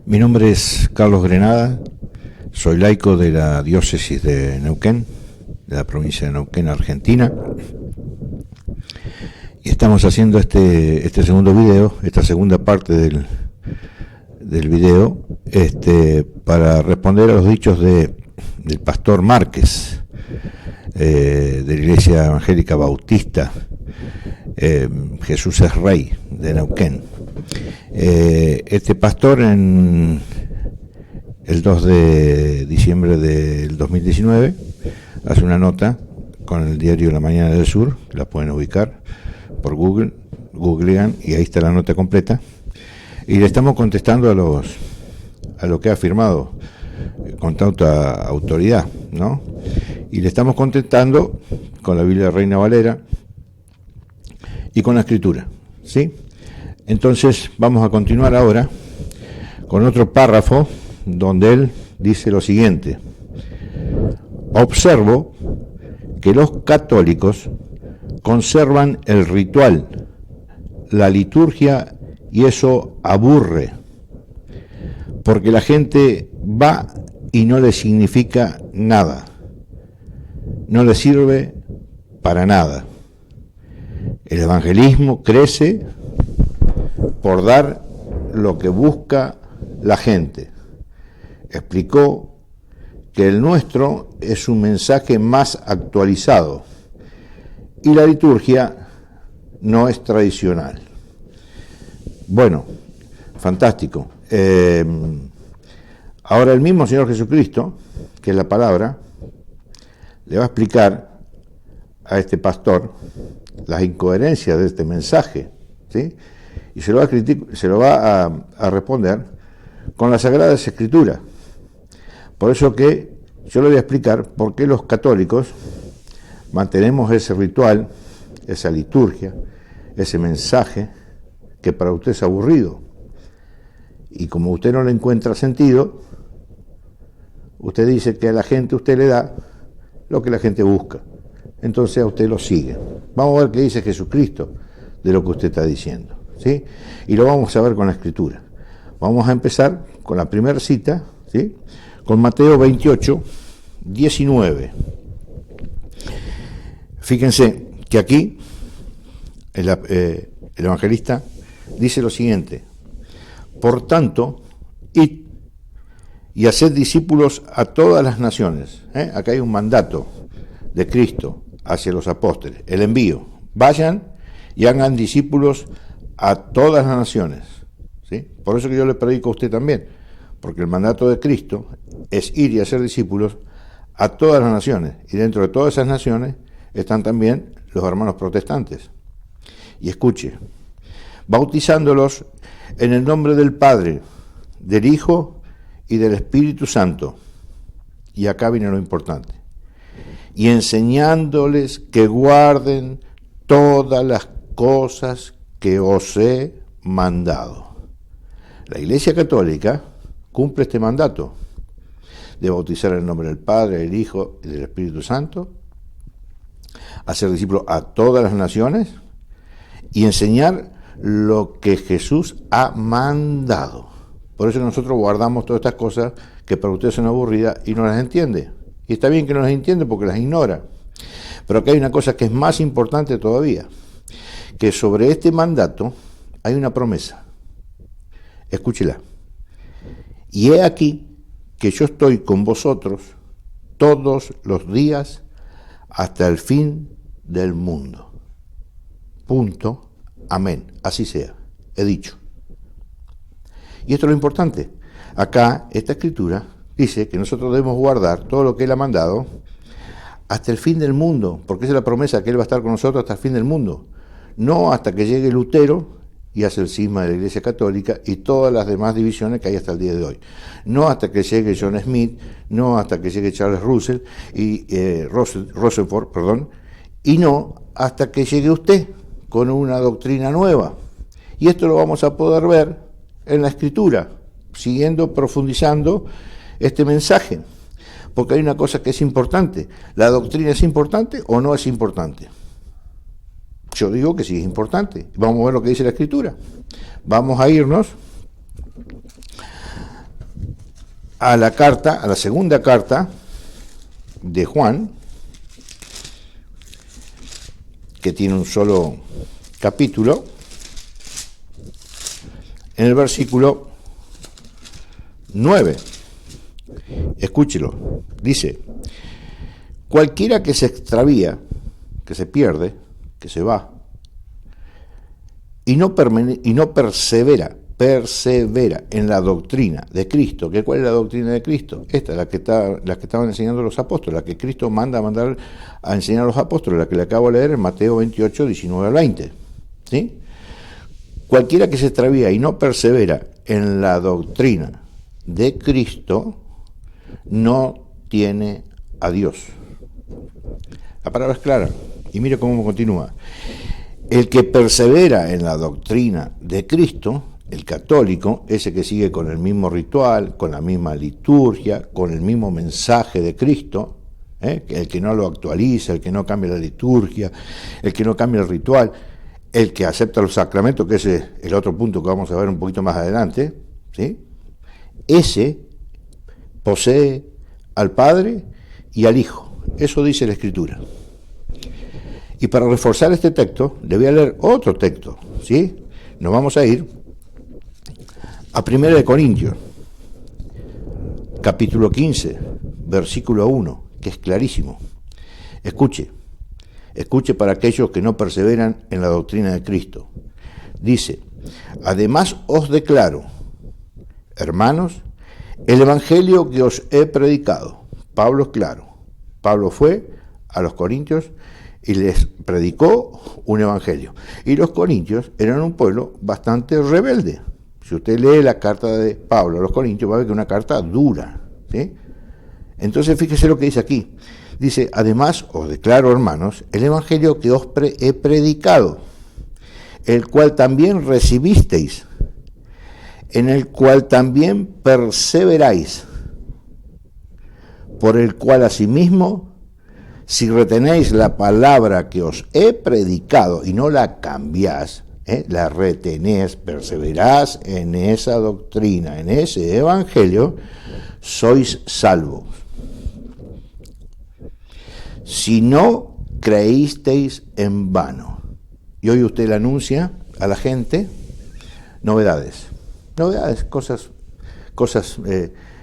Mi nombre es Carlos Grenada, soy laico de la diócesis de Neuquén, de la provincia de Neuquén, Argentina, y estamos haciendo este segundo video, esta segunda parte del video, para responder a los dichos del pastor Márquez, de la Iglesia Evangélica Bautista, Jesús es Rey, de Neuquén. Este pastor, en el 2 de diciembre del 2019, hace una nota con el diario La Mañana del Sur, la pueden ubicar por Google, googlean y ahí está la nota completa, y le estamos contestando a lo que ha afirmado con tanta autoridad, ¿no? Y le estamos contestando con la Biblia Reina Valera y con la Escritura, ¿sí? Entonces vamos a continuar ahora con otro párrafo donde él dice lo siguiente: observo que los católicos conservan el ritual, la liturgia, y eso aburre, porque la gente va y no le significa nada, no le sirve para nada. El evangelismo crece por dar lo que busca la gente. Explicó que el nuestro es un mensaje más actualizado y la liturgia no es tradicional. Bueno, fantástico. Ahora el mismo Señor Jesucristo, que es la palabra, le va a explicar a este pastor las incoherencias de este mensaje, ¿sí? Y se lo va a responder con las Sagradas Escrituras. Por eso que yo le voy a explicar por qué los católicos mantenemos ese ritual, esa liturgia, ese mensaje que para usted es aburrido. Y como usted no le encuentra sentido, usted dice que a la gente usted le da lo que la gente busca. Entonces a usted lo sigue. Vamos a ver qué dice Jesucristo de lo que usted está diciendo, ¿sí? Y lo vamos a ver con la Escritura. Vamos a empezar con la primera cita, ¿sí? Con Mateo 28, 19. Fíjense que aquí el evangelista dice lo siguiente: por tanto, id y haced discípulos a todas las naciones. Acá hay un mandato de Cristo hacia los apóstoles, el envío. Vayan y hagan discípulos a todas las naciones, ¿sí? Por eso que yo le predico a usted también, porque el mandato de Cristo es ir y hacer discípulos a todas las naciones, y dentro de todas esas naciones están también los hermanos protestantes. Y escuche: bautizándolos en el nombre del Padre, del Hijo y del Espíritu Santo. Y acá viene lo importante: y enseñándoles que guarden todas las cosas que os he mandado. La Iglesia Católica cumple este mandato de bautizar en el nombre del Padre, del Hijo y del Espíritu Santo, hacer discípulos a todas las naciones y enseñar lo que Jesús ha mandado. Por eso nosotros guardamos todas estas cosas que para ustedes son aburridas y no las entiende. Y está bien que no las entiende porque las ignora. Pero acá hay una cosa que es más importante todavía, que sobre este mandato hay una promesa. Escúchela: y he aquí que yo estoy con vosotros todos los días hasta el fin del mundo. Punto. Amén. Así sea. He dicho. Y esto es lo importante. Acá, esta escritura dice que nosotros debemos guardar todo lo que Él ha mandado hasta el fin del mundo, porque esa es la promesa, que Él va a estar con nosotros hasta el fin del mundo. No hasta que llegue Lutero y hace el cisma de la Iglesia Católica y todas las demás divisiones que hay hasta el día de hoy. No hasta que llegue John Smith, no hasta que llegue Charles Russell y Rutherford, y no hasta que llegue usted con una doctrina nueva. Y esto lo vamos a poder ver en la Escritura, siguiendo, profundizando este mensaje. Porque hay una cosa que es importante: ¿la doctrina es importante o no es importante? Yo digo que sí es importante. Vamos a ver lo que dice la Escritura. Vamos a irnos a la carta, a la segunda carta de Juan, que tiene un solo capítulo, en el versículo 9. Escúchelo. Dice: cualquiera que se extravía, que se pierde, que se va, y no persevera en la doctrina de Cristo. ¿Cuál es la doctrina de Cristo? Esta, la que estaban enseñando los apóstoles, la que Cristo manda a enseñar a los apóstoles, la que le acabo de leer en Mateo 28, 19 al 20. ¿Sí? Cualquiera que se extravía y no persevera en la doctrina de Cristo no tiene a Dios. La palabra es clara, y mire cómo continúa. El que persevera en la doctrina de Cristo, el católico, ese que sigue con el mismo ritual, con la misma liturgia, con el mismo mensaje de Cristo, el que no lo actualiza, el que no cambia la liturgia, el que no cambia el ritual, el que acepta los sacramentos, que es el otro punto que vamos a ver un poquito más adelante, ¿sí? Ese posee al Padre y al Hijo. Eso dice la Escritura. Y para reforzar este texto, le voy a leer otro texto, ¿sí? Nos vamos a ir a 1 Corintios, capítulo 15, versículo 1, que es clarísimo. Escuche para aquellos que no perseveran en la doctrina de Cristo. Dice: además os declaro, hermanos, el evangelio que os he predicado. Pablo es claro. Pablo fue a los corintios y les predicó un evangelio. Y los corintios eran un pueblo bastante rebelde. Si usted lee la carta de Pablo a los corintios, va a ver que es una carta dura, ¿sí? Entonces fíjese lo que dice aquí. Dice: además os declaro, hermanos, el evangelio que os he predicado, el cual también recibisteis, en el cual también perseveráis, por el cual asimismo, si retenéis la palabra que os he predicado y no la cambiás, la retenés, perseverás en esa doctrina, en ese evangelio, sois salvos. Si no creísteis en vano. Y hoy usted le anuncia a la gente novedades, cosas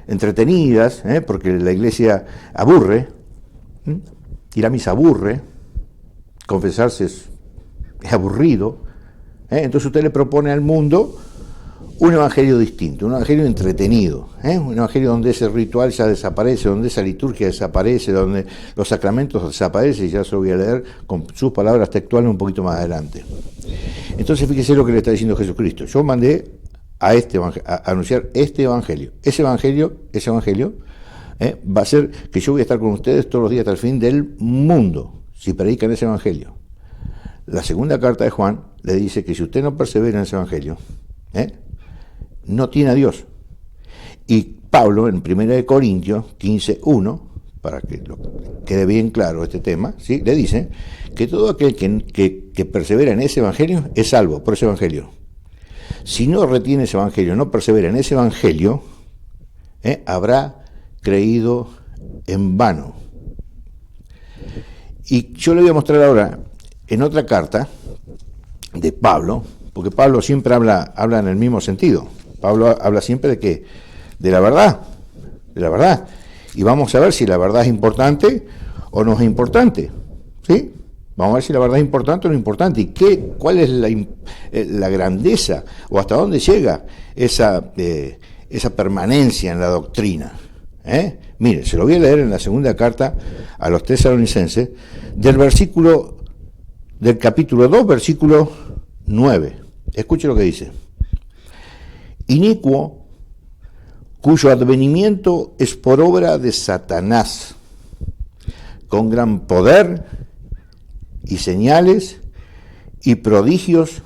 entretenidas, porque la iglesia aburre, ir a misa aburre, confesarse es aburrido, entonces usted le propone al mundo un evangelio distinto, un evangelio entretenido, un evangelio donde ese ritual ya desaparece, donde esa liturgia desaparece, donde los sacramentos desaparecen, y ya se lo voy a leer con sus palabras textuales un poquito más adelante. Entonces fíjese lo que le está diciendo Jesucristo. Yo mandé a anunciar este evangelio. Ese evangelio va a ser que yo voy a estar con ustedes todos los días hasta el fin del mundo, si predican ese evangelio. La segunda carta de Juan le dice que si usted no persevera en ese evangelio, no tiene a Dios. Y Pablo, en 1 Corintios 15:1, para que quede bien claro este tema, ¿sí?, le dice que todo aquel que persevera en ese evangelio es salvo por ese evangelio. Si no retiene ese evangelio, no persevera en ese evangelio, habrá creído en vano. Y yo le voy a mostrar ahora en otra carta de Pablo, porque Pablo siempre habla en el mismo sentido. Pablo habla siempre de qué, de la verdad. Y vamos a ver si la verdad es importante o no es importante, ¿sí? Vamos a ver si la verdad es importante o no es importante, y cuál es la grandeza, o hasta dónde llega esa permanencia en la doctrina. Mire, se lo voy a leer en la segunda carta a los tesalonicenses, del capítulo 2, versículo 9. Escuche lo que dice: inicuo, cuyo advenimiento es por obra de Satanás, con gran poder y señales y prodigios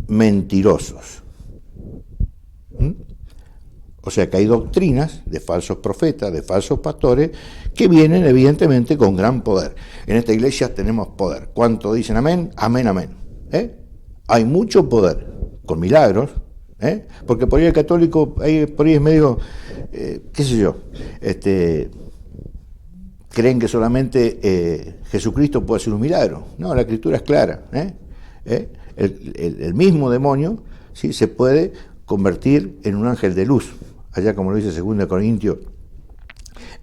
mentirosos. O sea que hay doctrinas de falsos profetas, de falsos pastores, que vienen evidentemente con gran poder. En esta iglesia tenemos poder. ¿Cuánto dicen amén? Amén, amén. Hay mucho poder, con milagros, Porque por ahí el católico, por ahí es medio, qué sé yo, creen que solamente Jesucristo puede hacer un milagro. No, la Escritura es clara. El mismo demonio, ¿sí?, se puede convertir en un ángel de luz, allá como lo dice 2 Corintios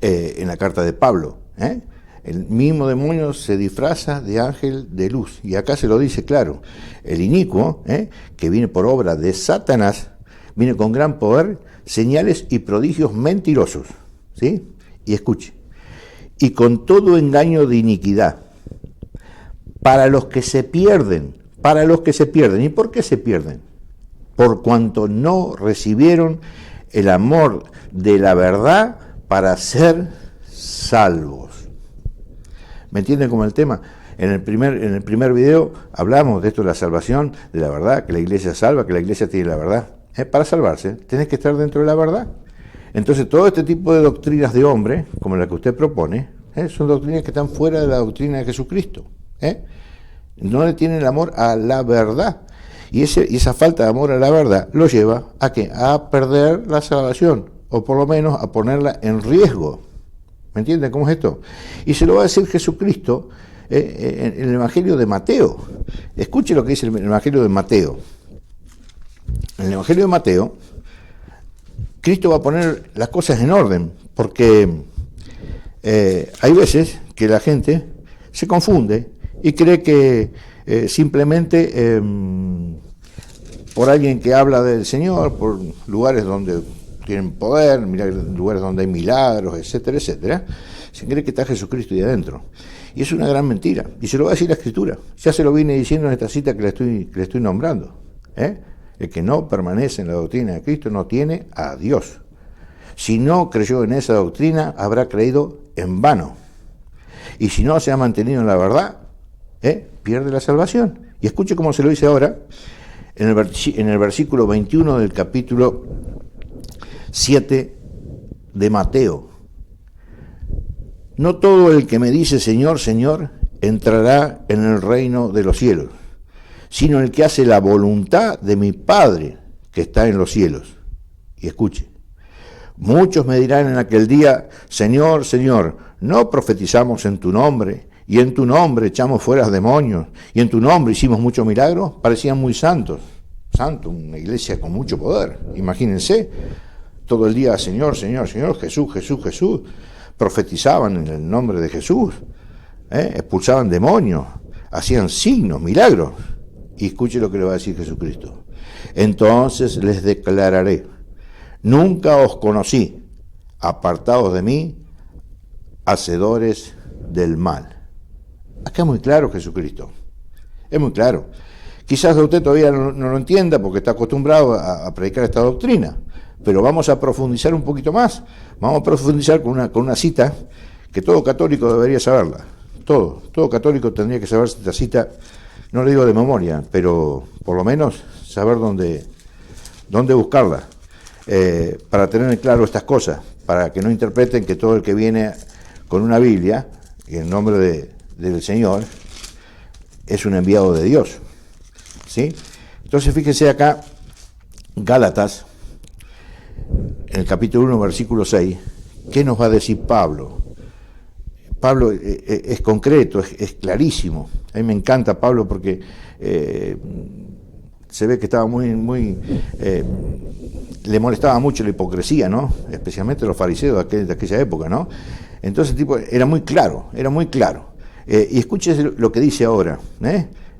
en la carta de Pablo. El mismo demonio se disfraza de ángel de luz, y acá se lo dice claro: el inicuo, que viene por obra de Satanás, viene con gran poder, señales y prodigios mentirosos, ¿sí? Y escuche: y con todo engaño de iniquidad, para los que se pierden. ¿Y por qué se pierden? Por cuanto no recibieron el amor de la verdad para ser salvos. ¿Me entienden cómo el tema? En el primer video hablamos de esto de la salvación, de la verdad, que la iglesia salva, que la iglesia tiene la verdad. Para salvarse, tenés que estar dentro de la verdad. Entonces, todo este tipo de doctrinas de hombre, como la que usted propone, son doctrinas que están fuera de la doctrina de Jesucristo. No le tienen el amor a la verdad. Y esa falta de amor a la verdad lo lleva ¿a qué? A perder la salvación, o por lo menos a ponerla en riesgo. ¿Me entienden cómo es esto? Y se lo va a decir Jesucristo en el Evangelio de Mateo. Escuche lo que dice el Evangelio de Mateo. En el Evangelio de Mateo, Cristo va a poner las cosas en orden, porque hay veces que la gente se confunde y cree que simplemente por alguien que habla del Señor, por lugares donde tienen poder, lugares donde hay milagros, etcétera, etcétera, se cree que está Jesucristo ahí adentro. Y es una gran mentira. Y se lo va a decir la Escritura. Ya se lo vine diciendo en esta cita que le estoy nombrando. El que no permanece en la doctrina de Cristo no tiene a Dios. Si no creyó en esa doctrina, habrá creído en vano. Y si no se ha mantenido en la verdad, pierde la salvación. Y escuche cómo se lo dice ahora, en el versículo 21 del capítulo 7 de Mateo. No todo el que me dice Señor, Señor, entrará en el reino de los cielos, sino el que hace la voluntad de mi Padre que está en los cielos. Y escuche: muchos me dirán en aquel día, Señor, Señor, ¿no profetizamos en tu nombre? Y en tu nombre echamos fuera demonios, y en tu nombre hicimos muchos milagros. Parecían muy santos, una iglesia con mucho poder. Imagínense, todo el día, Señor, Señor, Señor, Jesús, Jesús, Jesús. Profetizaban en el nombre de Jesús, expulsaban demonios, hacían signos, milagros. Y escuche lo que le va a decir Jesucristo: entonces les declararé, nunca os conocí, apartados de mí, hacedores del mal. Acá es muy claro Jesucristo, es muy claro. Quizás usted todavía no lo entienda porque está acostumbrado a predicar esta doctrina, pero vamos a profundizar un poquito más. Vamos a profundizar con una cita que todo católico debería saberla. Todo católico tendría que saber esta cita, no le digo de memoria, pero por lo menos saber dónde buscarla, para tener claro estas cosas, para que no interpreten que todo el que viene con una Biblia, en nombre del Señor, es un enviado de Dios. ¿Sí? Entonces fíjense acá, Gálatas, en el capítulo 1, versículo 6, ¿qué nos va a decir Pablo? Pablo es concreto, es clarísimo. A mí me encanta Pablo porque se ve que estaba le molestaba mucho la hipocresía, ¿no? Especialmente los fariseos de aquella época, ¿no? Entonces, era muy claro. Y escuchen lo que dice ahora,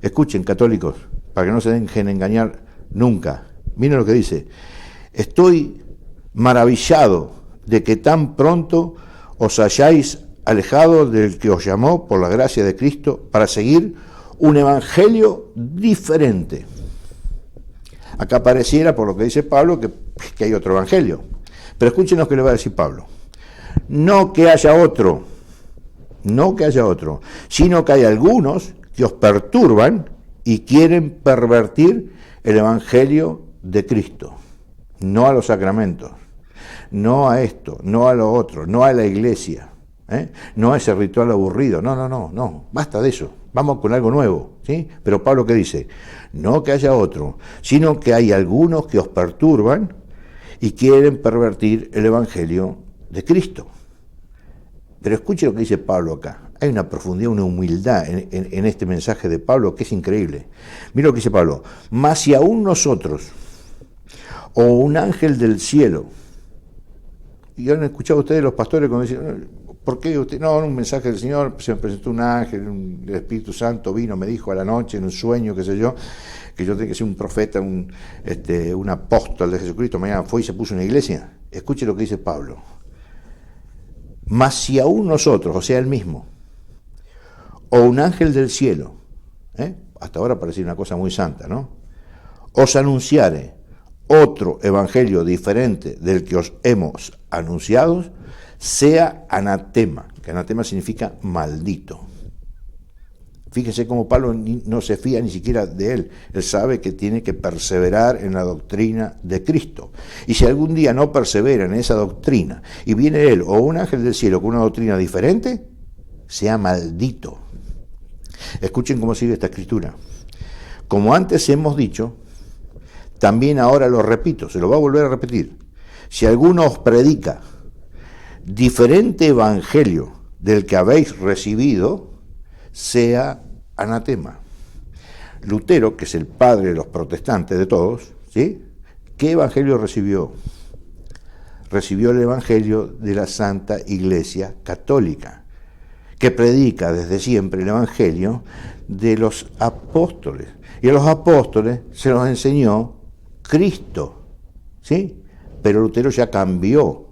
Escuchen, católicos, para que no se dejen engañar nunca. Miren lo que dice: estoy maravillado de que tan pronto os hayáis alejado del que os llamó por la gracia de Cristo para seguir un evangelio diferente. Acá pareciera, por lo que dice Pablo, que hay otro evangelio. Pero escuchen lo que le va a decir Pablo. No que haya otro, sino que hay algunos que os perturban y quieren pervertir el evangelio de Cristo. No a los sacramentos, no a esto, no a lo otro, no a la iglesia, no a ese ritual aburrido. No, basta de eso. vamos con algo nuevo, ¿sí? Pero Pablo, ¿qué dice? No que haya otro, sino que hay algunos que os perturban y quieren pervertir el Evangelio de Cristo. Pero escuche lo que dice Pablo acá. Hay una profundidad, una humildad en este mensaje de Pablo que es increíble. Mira lo que dice Pablo. Mas si aún nosotros, o un ángel del cielo, y han escuchado ustedes los pastores cuando dicen, ¿por qué usted? No, en un mensaje del Señor se me presentó un ángel, el Espíritu Santo vino, me dijo a la noche en un sueño, qué sé yo, que yo tenía que ser un profeta, un apóstol de Jesucristo. Mañana fue y se puso en una iglesia. Escuche lo que dice Pablo. Mas si aún nosotros, o sea, él mismo, o un ángel del cielo, hasta ahora parecía una cosa muy santa, ¿no? Os anunciare otro evangelio diferente del que os hemos anunciado, sea anatema, que anatema significa maldito. Fíjese cómo Pablo no se fía ni siquiera de él. Él sabe que tiene que perseverar en la doctrina de Cristo. Y si algún día no persevera en esa doctrina y viene él o un ángel del cielo con una doctrina diferente, sea maldito. Escuchen cómo sigue esta escritura. Como antes hemos dicho, también ahora lo repito, se lo va a volver a repetir. Si alguno os predica diferente evangelio del que habéis recibido, sea anatema. Lutero, que es el padre de los protestantes de todos, ¿sí? ¿Qué evangelio recibió? Recibió el evangelio de la Santa Iglesia Católica, que predica desde siempre el evangelio de los apóstoles. Y a los apóstoles se los enseñó Cristo, ¿sí? Pero Lutero ya cambió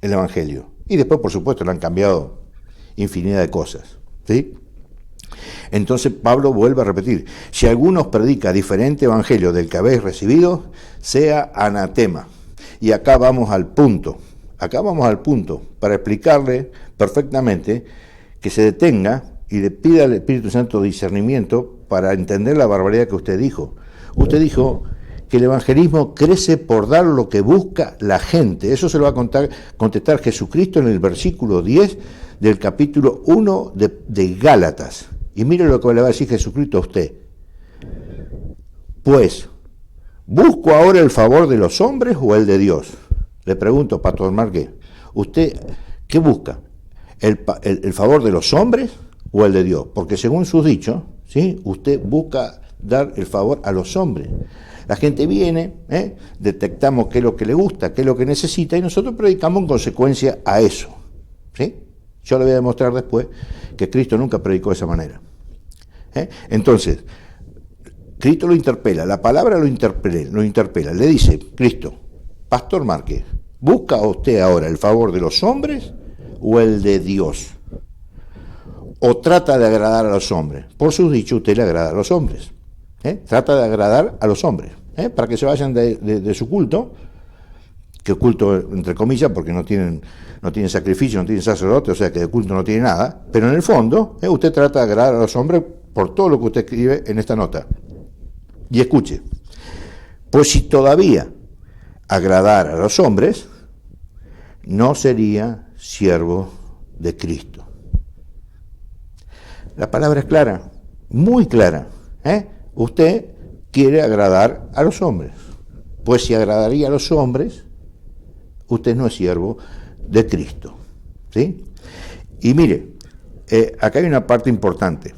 el evangelio. Y después, por supuesto, le han cambiado infinidad de cosas, ¿sí? Entonces Pablo vuelve a repetir, si alguno os predica diferente evangelio del que habéis recibido, sea anatema. Y acá vamos al punto para explicarle perfectamente que se detenga y le pida al Espíritu Santo discernimiento para entender la barbaridad que usted dijo. Usted dijo que el evangelismo crece por dar lo que busca la gente. Eso se lo va a contestar Jesucristo en el versículo 10 del capítulo 1 de Gálatas. Y mire lo que le va a decir Jesucristo a usted. Pues, ¿busco ahora el favor de los hombres o el de Dios? Le pregunto, Pastor Márquez, ¿usted qué busca? ¿El favor de los hombres o el de Dios? Porque según sus dichos, ¿sí? Usted busca dar el favor a los hombres. La gente viene, detectamos qué es lo que le gusta, qué es lo que necesita, y nosotros predicamos en consecuencia a eso, ¿sí? Yo le voy a demostrar después que Cristo nunca predicó de esa manera. Entonces, Cristo lo interpela, la palabra lo interpela, le dice, Cristo, Pastor Márquez, ¿busca usted ahora el favor de los hombres o el de Dios? ¿O trata de agradar a los hombres? Por sus dichos, usted le agrada a los hombres. Trata de agradar a los hombres, para que se vayan de su culto, que culto entre comillas, porque no tienen sacrificio, no tienen sacerdote, o sea que de culto no tiene nada, pero en el fondo usted trata de agradar a los hombres por todo lo que usted escribe en esta nota. Y escuche, pues si todavía agradar a los hombres, no sería siervo de Cristo. La palabra es clara, muy clara. Usted quiere agradar a los hombres. Pues si agradaría a los hombres, usted no es siervo de Cristo, ¿sí? Y mire, acá hay una parte importante.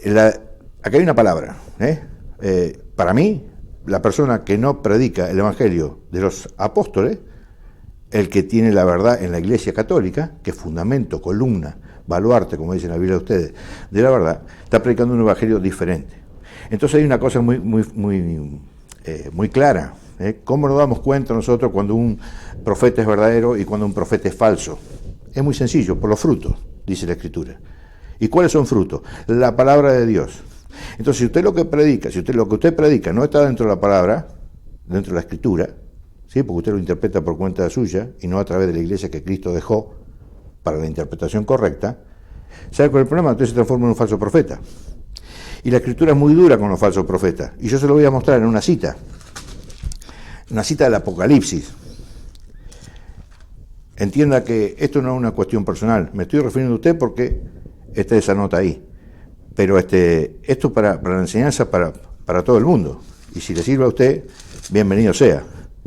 Acá hay una palabra. Para mí, la persona que no predica el evangelio de los apóstoles, el que tiene la verdad en la Iglesia Católica, que es fundamento, columna, baluarte, como dicen la Biblia de ustedes, de la verdad, está predicando un evangelio diferente. Entonces hay una cosa muy clara. ¿Cómo nos damos cuenta nosotros cuando un profeta es verdadero y cuando un profeta es falso? Es muy sencillo, por los frutos, dice la Escritura. ¿Y cuáles son frutos? La palabra de Dios. Entonces, si usted lo que usted predica no está dentro de la palabra, dentro de la Escritura, ¿sí? Porque usted lo interpreta por cuenta suya y no a través de la iglesia que Cristo dejó para la interpretación correcta, ¿sabe cuál es el problema? Usted se transforma en un falso profeta. Y la Escritura es muy dura con los falsos profetas. Y yo se lo voy a mostrar en una cita del Apocalipsis. Entienda que esto no es una cuestión personal. Me estoy refiriendo a usted porque está esa nota ahí. Pero esto para la enseñanza para todo el mundo. Y si le sirve a usted, bienvenido sea.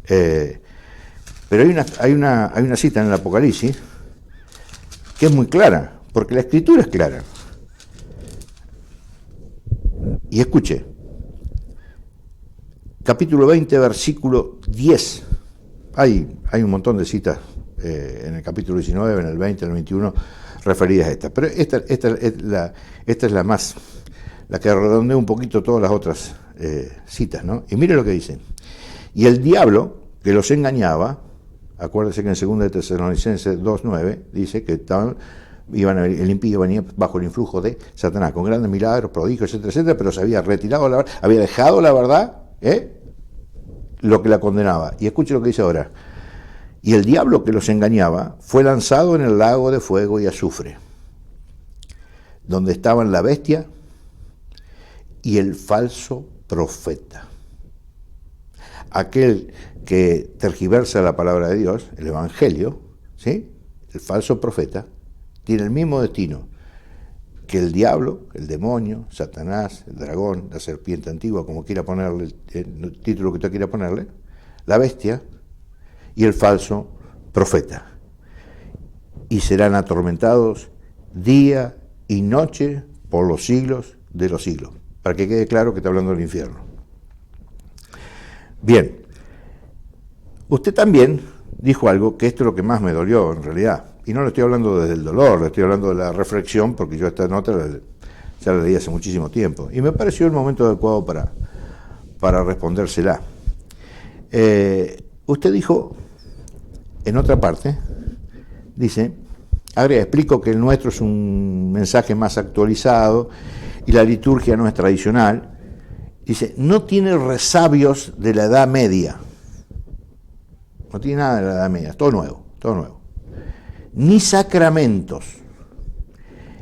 Pero hay una cita en el Apocalipsis que es muy clara, porque la Escritura es clara. Y escuche, capítulo 20, versículo 10. Hay un montón de citas en el capítulo 19, en el 20, en el 21, referidas a esta. Pero esta es la más, la que redondea un poquito todas las otras citas, ¿no? Y mire lo que dice. Y el diablo que los engañaba, acuérdense que en 2 de Tesalonicenses 2:9 dice que el impío venía bajo el influjo de Satanás, con grandes milagros, prodigios, etcétera, etcétera, pero se había retirado la verdad, había dejado la verdad, lo que la condenaba. Y escuche lo que dice ahora. Y el diablo que los engañaba fue lanzado en el lago de fuego y azufre, donde estaban la bestia y el falso profeta. Aquel que tergiversa la palabra de Dios, el Evangelio, ¿sí? El falso profeta, tiene el mismo destino que el diablo, el demonio, Satanás, el dragón, la serpiente antigua, como quiera ponerle, el título que usted quiera ponerle, la bestia y el falso profeta. Y serán atormentados día y noche por los siglos de los siglos. Para que quede claro que está hablando del infierno. Bien, usted también dijo algo que esto es lo que más me dolió en realidad. Y no le estoy hablando desde el dolor, le estoy hablando de la reflexión, porque yo esta nota ya la leí hace muchísimo tiempo. Y me pareció el momento adecuado para respondérsela. Usted dijo, en otra parte, dice, explico que el nuestro es un mensaje más actualizado y la liturgia no es tradicional. Dice, no tiene resabios de la Edad Media. No tiene nada de la Edad Media, todo nuevo, todo nuevo. Ni sacramentos.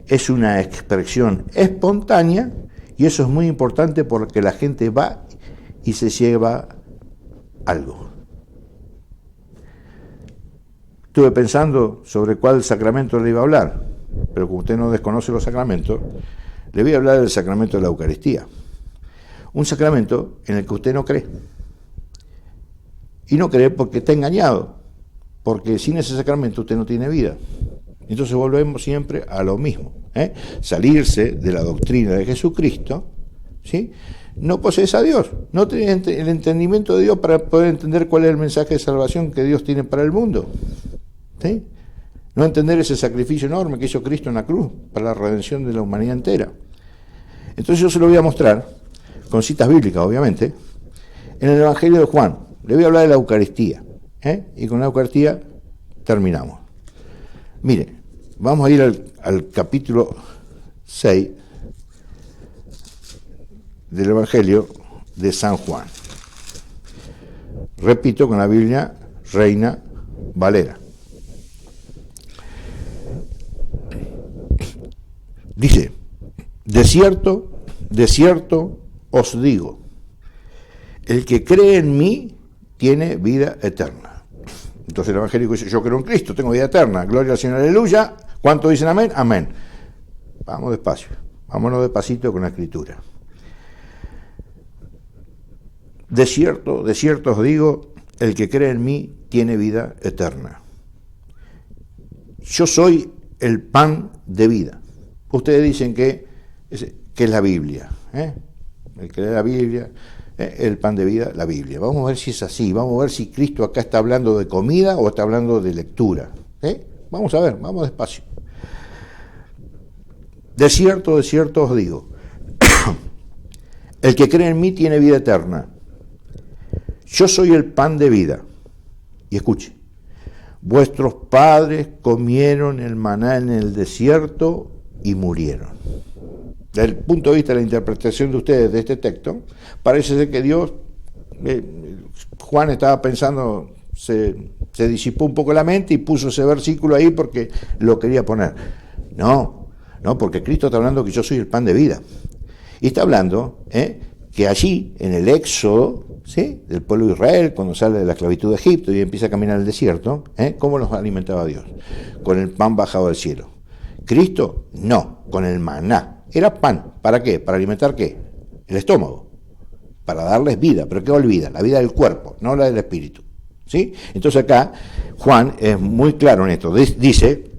Es una expresión espontánea y eso es muy importante porque la gente va y se lleva algo. Estuve pensando sobre cuál sacramento le iba a hablar, pero como usted no desconoce los sacramentos, le voy a hablar del sacramento de la Eucaristía. Un sacramento en el que usted no cree. Y no cree porque está engañado, porque sin ese sacramento usted no tiene vida. Entonces volvemos siempre a lo mismo, salirse de la doctrina de Jesucristo, ¿sí? No posees a Dios, no tienes el entendimiento de Dios para poder entender cuál es el mensaje de salvación que Dios tiene para el mundo, ¿sí? No entender ese sacrificio enorme que hizo Cristo en la cruz para la redención de la humanidad entera. Entonces yo se lo voy a mostrar, con citas bíblicas obviamente, en el Evangelio de Juan. Le voy a hablar de la Eucaristía, y con la Eucaristía terminamos. Mire, vamos a ir al capítulo 6 del Evangelio de San Juan. Repito, con la Biblia Reina Valera. Dice, de cierto os digo, el que cree en mí tiene vida eterna. Entonces el evangélico dice, yo creo en Cristo, tengo vida eterna, gloria al Señor, aleluya. ¿Cuánto dicen amén? Amén. Vamos despacio, vámonos despacito con la escritura. De cierto os digo, el que cree en mí tiene vida eterna. Yo soy el pan de vida. Ustedes dicen que es la Biblia, el que lee la Biblia, el pan de vida, la Biblia. Vamos a ver si es así, vamos a ver si Cristo acá está hablando de comida o está hablando de lectura. Vamos a ver, vamos despacio. De cierto os digo, el que cree en mí tiene vida eterna. Yo soy el pan de vida. Y escuche, vuestros padres comieron el maná en el desierto y murieron. Desde el punto de vista de la interpretación de ustedes de este texto, parece ser que Dios, Juan estaba pensando, se disipó un poco la mente y puso ese versículo ahí porque lo quería poner. No, porque Cristo está hablando que yo soy el pan de vida. Y está hablando que allí, en el éxodo, ¿sí?, del pueblo de Israel, cuando sale de la esclavitud de Egipto y empieza a caminar el desierto, ¿cómo los alimentaba Dios? Con el pan bajado del cielo. Cristo, no, con el maná. era pan. ¿Para qué? ¿Para alimentar qué? El estómago. Para darles vida. ¿Pero qué olvida? La vida del cuerpo, no la del espíritu. ¿Sí? Entonces acá Juan es muy claro en esto. Dice,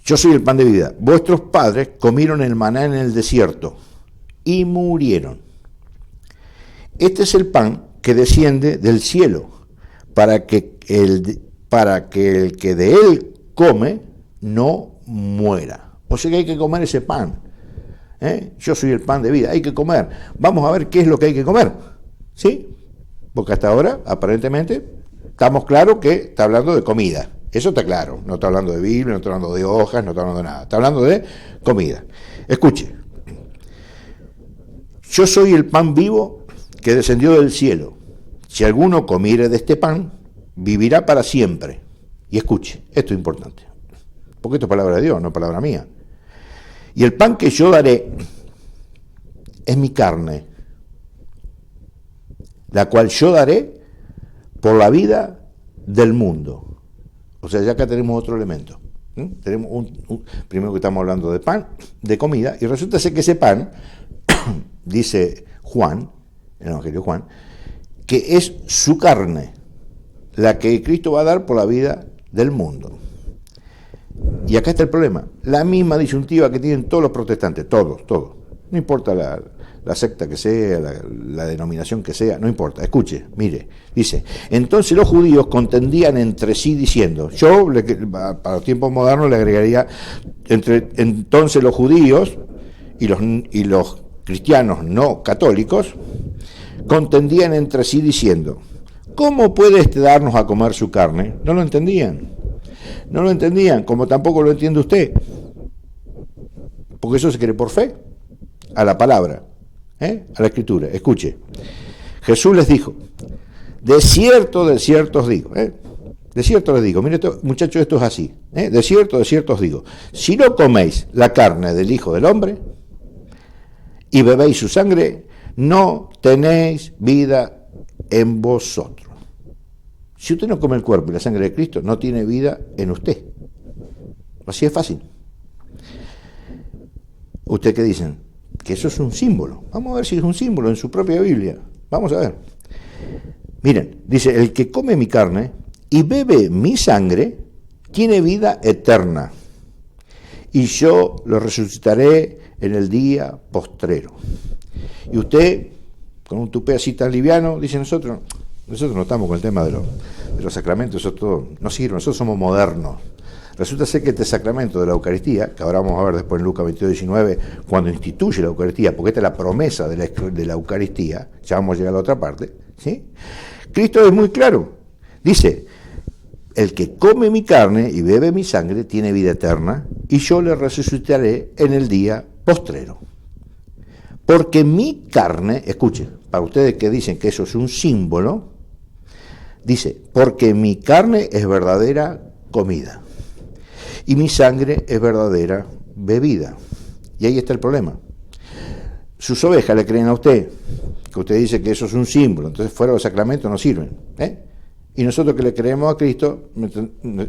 yo soy el pan de vida. Vuestros padres comieron el maná en el desierto y murieron. Este es el pan que desciende del cielo, para que el que de él come no muera. O sea que hay que comer ese pan. Yo soy el pan de vida, hay que comer. Vamos a ver qué es lo que hay que comer. ¿Sí? Porque hasta ahora, aparentemente, estamos claros que está hablando de comida. Eso está claro. No está hablando de Biblia, no está hablando de hojas, no está hablando de nada. Está hablando de comida. Escuche. Yo soy el pan vivo que descendió del cielo. Si alguno comiere de este pan, vivirá para siempre. Y escuche, esto es importante. Porque esto es palabra de Dios, no palabra mía. Y el pan que yo daré es mi carne, la cual yo daré por la vida del mundo. O sea, ya acá tenemos otro elemento. Tenemos primero que estamos hablando de pan, de comida, y resulta ser que ese pan, dice Juan, el Evangelio de Juan, que es su carne, la que Cristo va a dar por la vida del mundo. Y acá está el problema, la misma disyuntiva que tienen todos los protestantes, todos, no importa la secta que sea, la denominación que sea, no importa, escuche, mire, dice, entonces los judíos contendían entre sí diciendo, para los tiempos modernos le agregaría, entonces los judíos y los cristianos no católicos contendían entre sí diciendo, ¿cómo puede darnos a comer su carne? No lo entendían, como tampoco lo entiende usted, porque eso se cree por fe, a la palabra, a la escritura. Escuche, Jesús les dijo, de cierto os digo, de cierto les digo, mire muchachos, esto es así, de cierto os digo, si no coméis la carne del Hijo del Hombre y bebéis su sangre, no tenéis vida en vosotros. Si usted no come el cuerpo y la sangre de Cristo, no tiene vida en usted. Así es fácil. ¿Usted qué dicen? Que eso es un símbolo. Vamos a ver si es un símbolo en su propia Biblia. Vamos a ver. Miren, dice, el que come mi carne y bebe mi sangre, tiene vida eterna. Y yo lo resucitaré en el día postrero. Y usted, con un tupé así tan liviano, dice, nosotros no estamos con el tema de los sacramentos, eso todo no sirve, nosotros somos modernos. Resulta ser que este sacramento de la Eucaristía, que ahora vamos a ver después en Lucas 22:19, cuando instituye la Eucaristía, porque esta es la promesa de la Eucaristía, ya vamos a llegar a la otra parte, ¿sí? Cristo es muy claro, dice, el que come mi carne y bebe mi sangre tiene vida eterna, y yo le resucitaré en el día postrero. Porque mi carne, escuchen, para ustedes que dicen que eso es un símbolo, dice, porque mi carne es verdadera comida y mi sangre es verdadera bebida. Y ahí está el problema. Sus ovejas le creen a usted, que usted dice que eso es un símbolo, entonces fuera de los sacramentos no sirven. Y nosotros que le creemos a Cristo,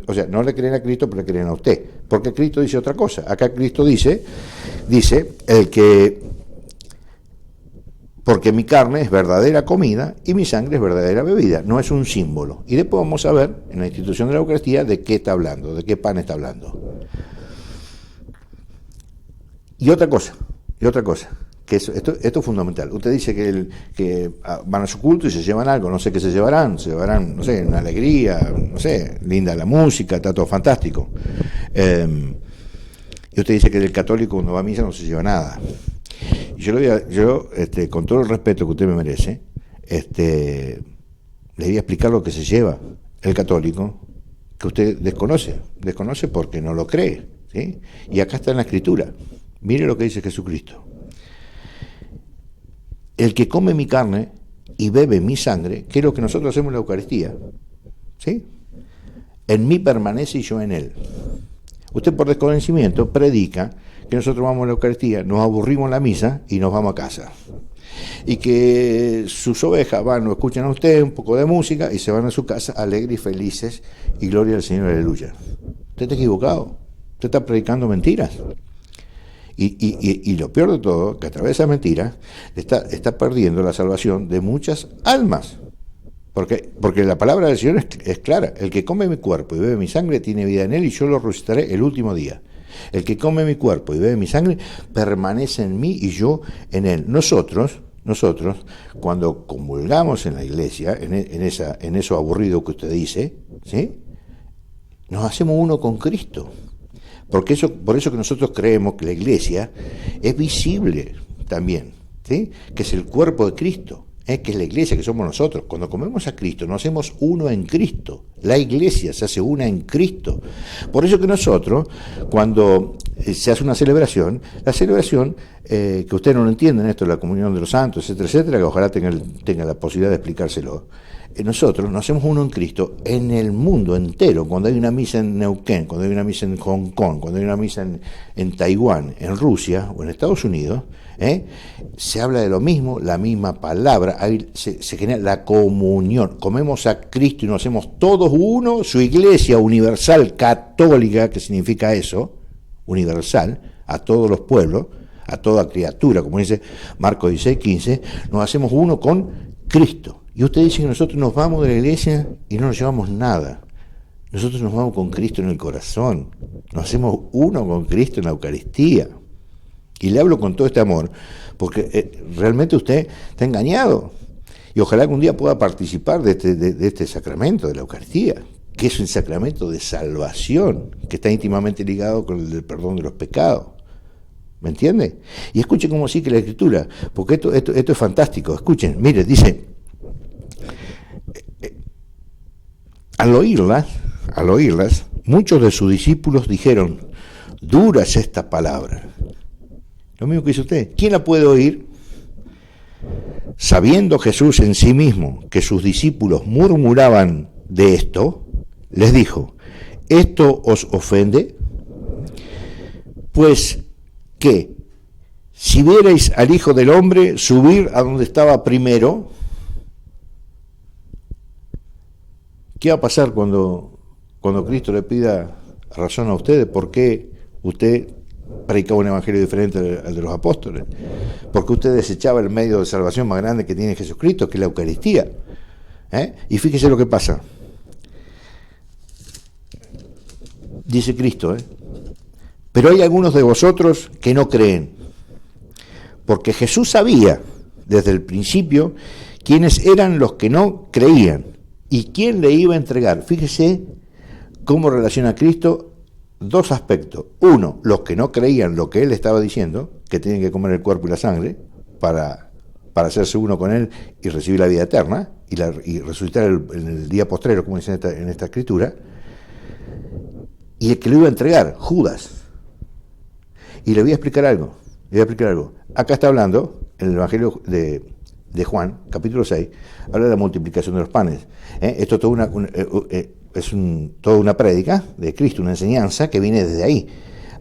o sea, no le creen a Cristo, pero le creen a usted, porque Cristo dice otra cosa. Acá Cristo dice, porque mi carne es verdadera comida y mi sangre es verdadera bebida, no es un símbolo. Y después vamos a ver en la institución de la Eucaristía de qué está hablando, de qué pan está hablando. Y otra cosa, que esto es fundamental. Usted dice que van a su culto y se llevan algo, no sé qué se llevarán, no sé, una alegría, no sé, linda la música, está todo fantástico. Y usted dice que el católico cuando va a misa no se lleva nada. Y yo con todo el respeto que usted me merece, le voy a explicar lo que se lleva el católico, que usted desconoce porque no lo cree, ¿sí? Y acá está en la Escritura. Mire lo que dice Jesucristo. El que come mi carne y bebe mi sangre, que es lo que nosotros hacemos en la Eucaristía, ¿sí? En mí permanece y yo en él. Usted por desconocimiento predica que nosotros vamos a la Eucaristía, nos aburrimos en la misa y nos vamos a casa. Y que sus ovejas lo escuchan a usted, un poco de música, y se van a su casa alegres y felices, y gloria al Señor, aleluya. Usted está equivocado, usted está predicando mentiras. Y lo peor de todo, que a través de esa mentira está perdiendo la salvación de muchas almas. Porque la palabra del Señor es clara. El que come mi cuerpo y bebe mi sangre tiene vida en él y yo lo resucitaré el último día. El que come mi cuerpo y bebe mi sangre permanece en mí y yo en él. Nosotros, cuando comulgamos en la iglesia, en eso aburrido que usted dice, ¿sí?, nos hacemos uno con Cristo. Por eso que nosotros creemos que la iglesia es visible también, ¿sí?, que es el cuerpo de Cristo, que es la iglesia, que somos nosotros. Cuando comemos a Cristo, nos hacemos uno en Cristo. La iglesia se hace una en Cristo. Por eso que nosotros, cuando se hace una celebración, la celebración, que ustedes no lo entienden, esto es la comunión de los santos, etcétera, etcétera, que ojalá tenga la posibilidad de explicárselo. Nosotros nos hacemos uno en Cristo en el mundo entero. Cuando hay una misa en Neuquén, cuando hay una misa en Hong Kong, cuando hay una misa en Taiwán, en Rusia o en Estados Unidos, se habla de lo mismo, la misma palabra, se genera la comunión. Comemos a Cristo y nos hacemos todos uno, su iglesia universal católica, que significa eso, universal, a todos los pueblos, a toda criatura, como dice Marcos 16:15, nos hacemos uno con Cristo. Y usted dice que nosotros nos vamos de la iglesia y no nos llevamos nada. Nosotros nos vamos con Cristo en el corazón. Nos hacemos uno con Cristo en la Eucaristía. Y le hablo con todo este amor, porque realmente usted está engañado. Y ojalá que un día pueda participar de este sacramento de la Eucaristía, que es un sacramento de salvación, que está íntimamente ligado con el del perdón de los pecados. ¿Me entiende? Y escuchen cómo sigue la Escritura, porque esto es fantástico. Escuchen, mire, dice, al oírlas, muchos de sus discípulos dijeron, dura es esta palabra. Lo mismo que dice usted. ¿Quién la puede oír? Sabiendo Jesús en sí mismo que sus discípulos murmuraban de esto, les dijo, ¿esto os ofende? Pues, ¿qué? Si vierais al Hijo del Hombre subir a donde estaba primero, ¿qué va a pasar cuando Cristo le pida razón a ustedes? ¿Por qué usted predicaba un evangelio diferente al de los apóstoles? Porque usted desechaba el medio de salvación más grande que tiene Jesucristo, que es la Eucaristía. Y fíjese lo que pasa. Dice Cristo, pero hay algunos de vosotros que no creen, porque Jesús sabía desde el principio quiénes eran los que no creían y quién le iba a entregar. Fíjese cómo relaciona a Cristo dos aspectos. Uno, los que no creían lo que él estaba diciendo, que tienen que comer el cuerpo y la sangre para hacerse uno con él y recibir la vida eterna y resucitar en el día postrero, como dice en esta escritura. Y el que lo iba a entregar, Judas. Y le voy a explicar algo. Acá está hablando, en el Evangelio de Juan, capítulo 6, habla de la multiplicación de los panes. Esto es toda una prédica de Cristo, una enseñanza que viene desde ahí.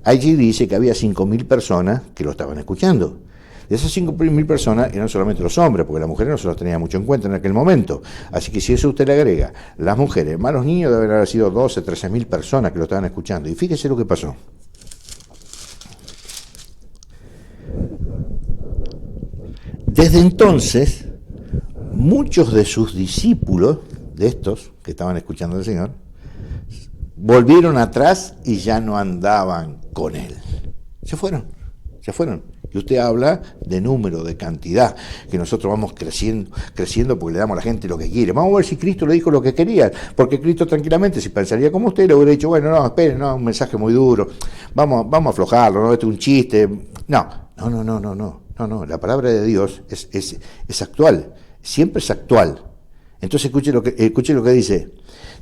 Allí dice que había 5.000 personas que lo estaban escuchando. De esas 5.000 personas eran solamente los hombres, porque las mujeres no se los tenía mucho en cuenta en aquel momento. Así que si eso usted le agrega, las mujeres más los niños, deben haber sido 12, 13.000 personas que lo estaban escuchando. Y fíjese lo que pasó. Desde entonces, muchos de sus discípulos, de estos que estaban escuchando al Señor, volvieron atrás y ya no andaban con Él. Se fueron. Y usted habla de número, de cantidad, que nosotros vamos creciendo porque le damos a la gente lo que quiere. Vamos a ver si Cristo le dijo lo que quería, porque Cristo tranquilamente, si pensaría como usted, le hubiera dicho, bueno, no, esperen, no, un mensaje muy duro, vamos a aflojarlo, no, esto es un chiste. No, la palabra de Dios es actual, siempre es actual. Entonces escuche lo que dice.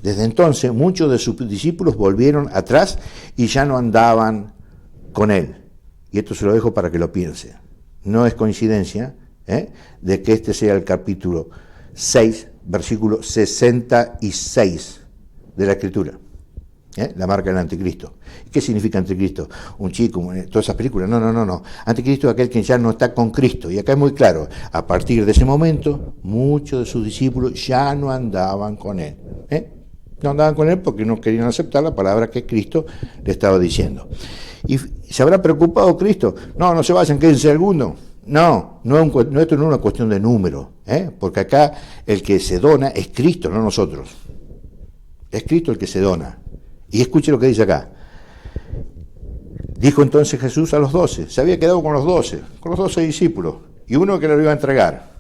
Desde entonces muchos de sus discípulos volvieron atrás y ya no andaban con él. Y esto se lo dejo para que lo piense. No es coincidencia de que este sea el capítulo 6, versículo 66 de la Escritura. La marca del anticristo. ¿Qué significa anticristo? Un chico, todas esas películas. No. Anticristo es aquel que ya no está con Cristo. Y acá es muy claro. A partir de ese momento, muchos de sus discípulos ya no andaban con él. No andaban con él porque no querían aceptar la palabra que Cristo le estaba diciendo. ¿Y se habrá preocupado Cristo? No, no se vayan, quédense algunos. No, esto no es una cuestión de número, porque acá el que se dona es Cristo, no nosotros. Es Cristo el que se dona. Y escuche lo que dice acá. Dijo entonces Jesús a los 12, se había quedado con los 12 discípulos, y uno que lo iba a entregar.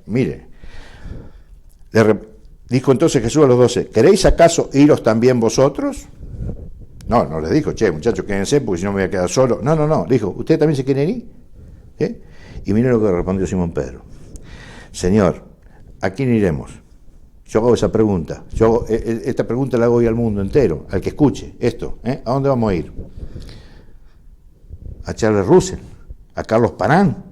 Mire, dijo entonces Jesús a los 12, ¿queréis acaso iros también vosotros? No les dijo, che, muchachos, quédense, porque si no me voy a quedar solo. No, dijo, ¿ustedes también se quieren ir? Y miren lo que respondió Simón Pedro. Señor, ¿a quién iremos? Yo hago esa pregunta. Esta pregunta la hago hoy al mundo entero, al que escuche esto. ¿A dónde vamos a ir? ¿A Charles Russell? ¿A Carlos Parán?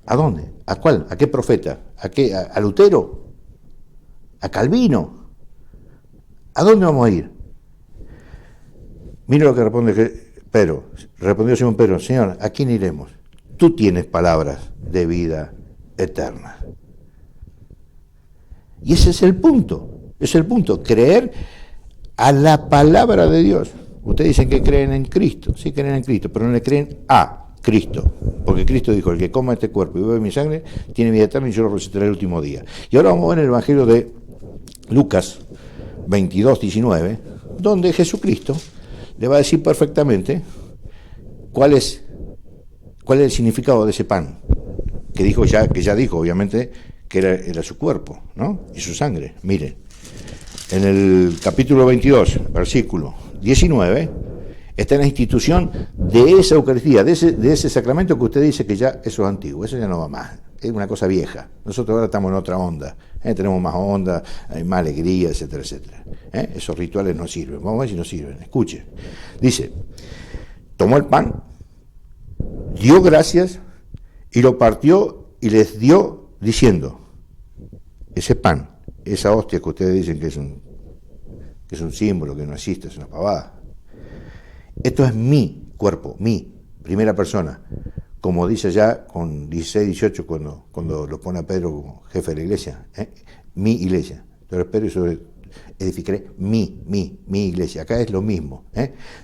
¿A dónde? ¿A cuál? ¿A qué profeta? ¿A Lutero? ¿A Calvino? ¿A dónde vamos a ir? Mira lo que responde Pedro. Respondió Simón Pedro, Señor, ¿a quién iremos? Tú tienes palabras de vida eterna. Y ese es el punto, creer a la palabra de Dios. Ustedes dicen que creen en Cristo, sí creen en Cristo, pero no le creen a Cristo, porque Cristo dijo, el que coma este cuerpo y bebe mi sangre, tiene vida eterna y yo lo resucitaré el último día. Y ahora vamos a ver el Evangelio de Lucas 22, 19, donde Jesucristo le va a decir perfectamente cuál es el significado de ese pan, que ya dijo, obviamente, que era su cuerpo, ¿no? Y su sangre. Miren, en el capítulo 22, versículo 19, está en la institución de esa Eucaristía, de ese sacramento que usted dice que ya eso es antiguo, eso ya no va más, es una cosa vieja. Nosotros ahora estamos en otra onda, tenemos más onda, hay más alegría, etcétera, etcétera. Esos rituales no sirven, vamos a ver si no sirven. Escuche, dice, tomó el pan, dio gracias y lo partió y les dio diciendo, ese pan, esa hostia que ustedes dicen que es un símbolo, que no existe, es una pavada. Esto es mi cuerpo, mi primera persona, como dice ya con 16, 18 cuando lo pone a Pedro como jefe de la iglesia, mi iglesia. Entonces Pedro eso edificaré mi iglesia. Acá es lo mismo.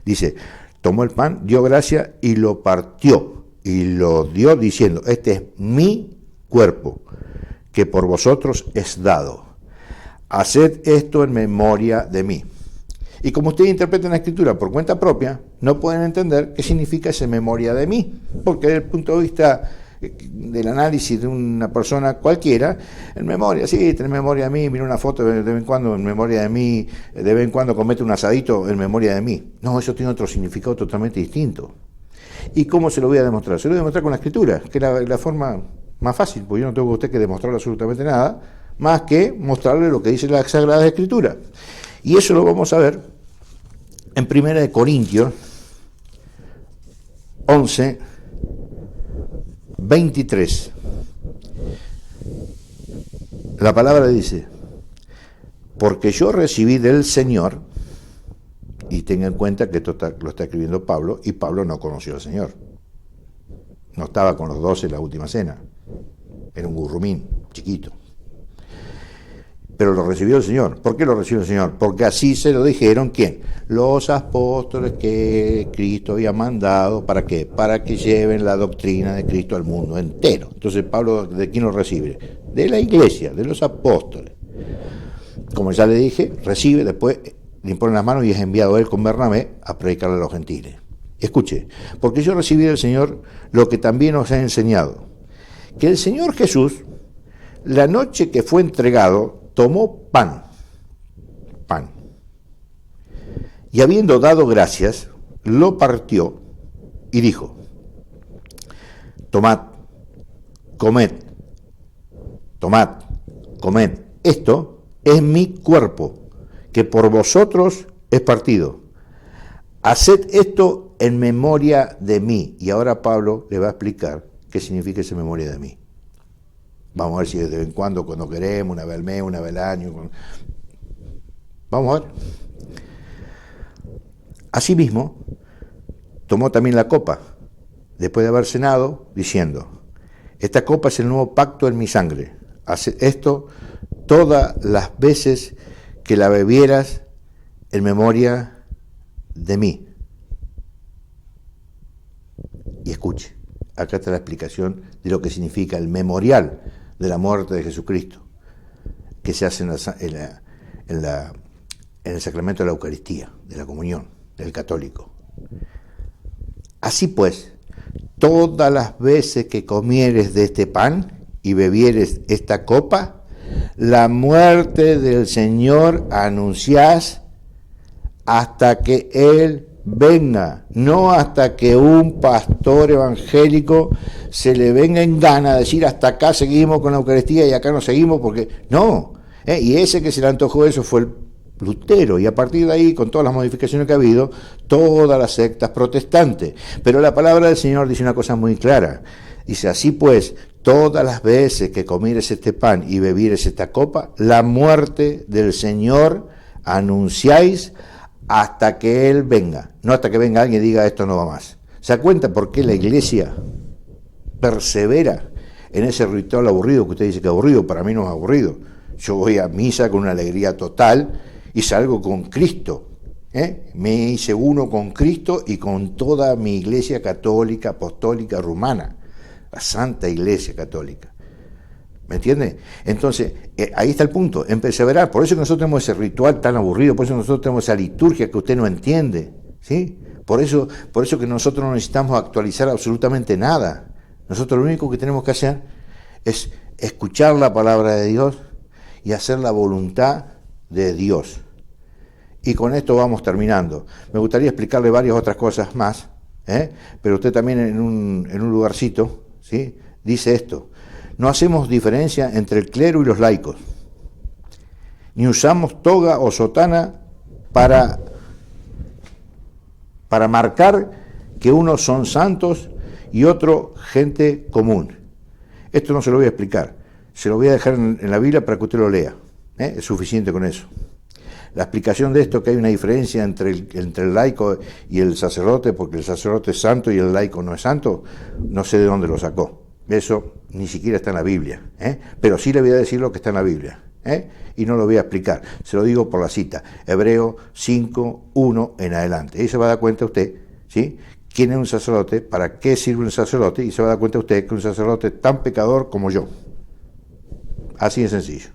Dice, tomó el pan, dio gracia y lo partió y lo dio diciendo, este es mi cuerpo, que por vosotros es dado. Haced esto en memoria de mí. Y como ustedes interpretan la Escritura por cuenta propia, no pueden entender qué significa esa memoria de mí, porque desde el punto de vista del análisis de una persona cualquiera, en memoria, sí, tenés memoria de mí, mira una foto de vez en cuando en memoria de mí, de vez en cuando comete un asadito en memoria de mí. No, eso tiene otro significado totalmente distinto. ¿Y cómo se lo voy a demostrar? Se lo voy a demostrar con la Escritura, que es la forma más fácil, porque yo no tengo a usted que demostrarle absolutamente nada, más que mostrarle lo que dice la Sagrada Escritura. Y eso lo vamos a ver en 1 Corintios 11, 23. La palabra dice, porque yo recibí del Señor, y tenga en cuenta que esto lo está escribiendo Pablo, y Pablo no conoció al Señor. No estaba con los 12 en la última cena. Era un gurrumín, chiquito. Pero lo recibió el Señor. ¿Por qué lo recibió el Señor? Porque así se lo dijeron, ¿quién? Los apóstoles que Cristo había mandado, ¿para qué? Para que lleven la doctrina de Cristo al mundo entero. Entonces, Pablo, ¿de quién lo recibe? De la iglesia, de los apóstoles. Como ya le dije, recibe, después le imponen las manos y es enviado él con Bernabé a predicarle a los gentiles. Escuche, porque yo recibí del Señor lo que también os he enseñado, que el Señor Jesús, la noche que fue entregado, tomó pan, y habiendo dado gracias, lo partió y dijo, tomad, comed, esto es mi cuerpo, que por vosotros es partido. Haced esto en memoria de mí. Y ahora Pablo le va a explicar qué significa esa memoria de mí. Vamos a ver si de vez en cuando queremos, una vez al mes, una vez al año. Vamos a ver. Asimismo, tomó también la copa, después de haber cenado, diciendo, esta copa es el nuevo pacto en mi sangre. Haced esto todas las veces que la bebieras en memoria de mí. Y escuche, acá está la explicación de lo que significa el memorial de la muerte de Jesucristo, que se hace en el sacramento de la Eucaristía, de la comunión, del católico. Así pues, todas las veces que comieres de este pan y bebieres esta copa, la muerte del Señor anunciás hasta que Él venga, no hasta que un pastor evangélico se le venga en gana a decir hasta acá seguimos con la Eucaristía y acá no seguimos porque no. Y ese que se le antojó eso fue el Lutero, y a partir de ahí, con todas las modificaciones que ha habido, todas las sectas protestantes. Pero la palabra del Señor dice una cosa muy clara. Dice, así pues, todas las veces que comieres este pan y bebieres esta copa, la muerte del Señor anunciáis hasta que Él venga. No hasta que venga alguien y diga esto no va más. ¿Se da cuenta por qué la Iglesia persevera en ese ritual aburrido que usted dice que es aburrido? Para mí no es aburrido. Yo voy a misa con una alegría total y salgo con Cristo. Me hice uno con Cristo y con toda mi Iglesia católica, apostólica, rumana, la Santa Iglesia Católica. ¿Me entiende? Entonces, ahí está el punto, en perseverar. Por eso que nosotros tenemos ese ritual tan aburrido, por eso nosotros tenemos esa liturgia que usted no entiende, ¿sí? Por eso que nosotros no necesitamos actualizar absolutamente nada. Nosotros lo único que tenemos que hacer es escuchar la palabra de Dios y hacer la voluntad de Dios. Y con esto vamos terminando. Me gustaría explicarle varias otras cosas más, pero usted también en un lugarcito, ¿sí?, dice esto: no hacemos diferencia entre el clero y los laicos, ni usamos toga o sotana para marcar que unos son santos y otros gente común. Esto no se lo voy a explicar, se lo voy a dejar en la Biblia para que usted lo lea, es suficiente con eso. La explicación de esto, que hay una diferencia entre el laico y el sacerdote, porque el sacerdote es santo y el laico no es santo, no sé de dónde lo sacó. Eso ni siquiera está en la Biblia, pero sí le voy a decir lo que está en la Biblia, y no lo voy a explicar, se lo digo por la cita, Hebreo 5:1 en adelante. Ahí se va a dar cuenta usted, ¿sí?, quién es un sacerdote, para qué sirve un sacerdote, y se va a dar cuenta usted que un sacerdote es tan pecador como yo. Así de sencillo.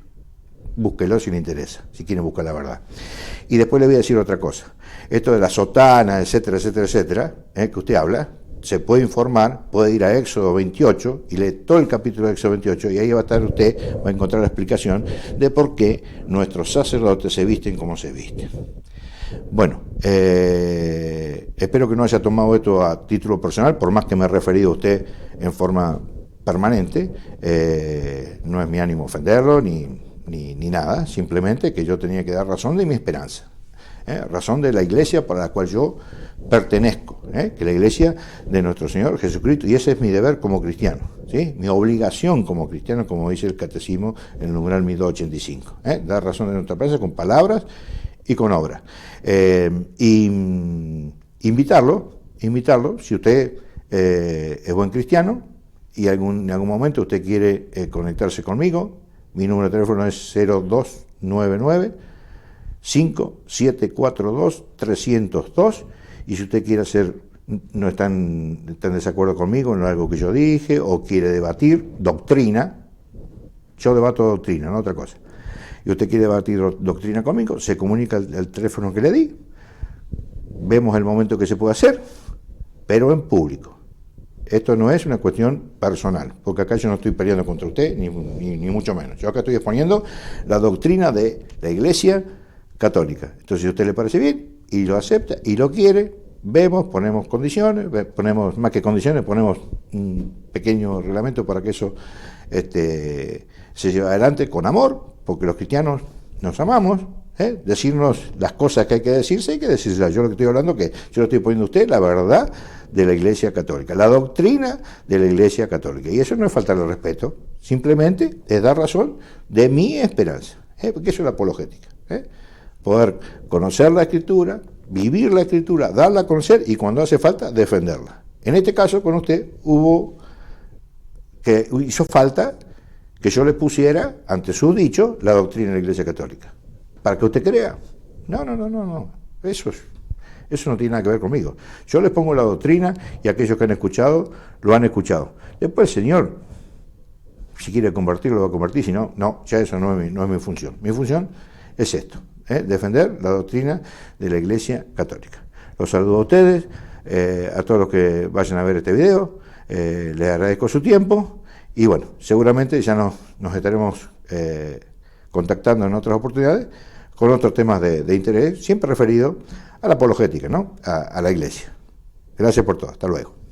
Búsquelo si le interesa, si quiere buscar la verdad. Y después le voy a decir otra cosa. Esto de la sotana, etcétera, etcétera, etcétera, que usted habla, se puede informar, puede ir a Éxodo 28 y leer todo el capítulo de Éxodo 28, y ahí va a estar usted, va a encontrar la explicación de por qué nuestros sacerdotes se visten como se visten. Bueno, espero que no haya tomado esto a título personal, por más que me he referido a usted en forma permanente. No es mi ánimo ofenderlo, ni nada, simplemente que yo tenía que dar razón de mi esperanza, razón de la iglesia para la cual yo pertenezco, que es la iglesia de nuestro Señor Jesucristo, y ese es mi deber como cristiano, ¿sí?, mi obligación como cristiano, como dice el catecismo en el numeral 1285, dar razón de nuestra esperanza con palabras y con obras. Y invitarlo, si usted es buen cristiano y en algún momento usted quiere conectarse conmigo. Mi número de teléfono es 0299-5742-302, y si usted quiere no está en desacuerdo conmigo en algo que yo dije, o quiere debatir doctrina, yo debato doctrina, no otra cosa, y usted quiere debatir doctrina conmigo, se comunica al teléfono que le di, vemos el momento que se puede hacer, pero en público. Esto no es una cuestión personal, porque acá yo no estoy peleando contra usted, ni mucho menos. Yo acá estoy exponiendo la doctrina de la Iglesia Católica. Entonces, si a usted le parece bien y lo acepta y lo quiere, vemos, ponemos condiciones, ponemos más que condiciones, ponemos un pequeño reglamento para que eso se lleve adelante con amor, porque los cristianos nos amamos. Decirnos las cosas que hay que decirse, hay que decirlas. Yo lo que estoy hablando, que yo le estoy poniendo a usted la verdad de la Iglesia Católica, la doctrina de la Iglesia Católica, y eso no es faltarle respeto, simplemente es dar razón de mi esperanza, porque eso es la apologética, poder conocer la Escritura, vivir la Escritura, darla a conocer y cuando hace falta defenderla. En este caso con usted hizo falta que yo les pusiera, ante su dicho, la doctrina de la Iglesia Católica. Para que usted crea. No. Eso no tiene nada que ver conmigo. Yo les pongo la doctrina y aquellos que han escuchado, lo han escuchado. Después el Señor, si quiere convertirlo, lo va a convertir, si no, ya eso no es mi función. Mi función es esto, defender la doctrina de la Iglesia Católica. Los saludo a ustedes, a todos los que vayan a ver este video, les agradezco su tiempo y bueno, seguramente ya nos estaremos contactando en otras oportunidades con otros temas de interés, siempre referido a la apologética, ¿no? A la Iglesia. Gracias por todo, hasta luego.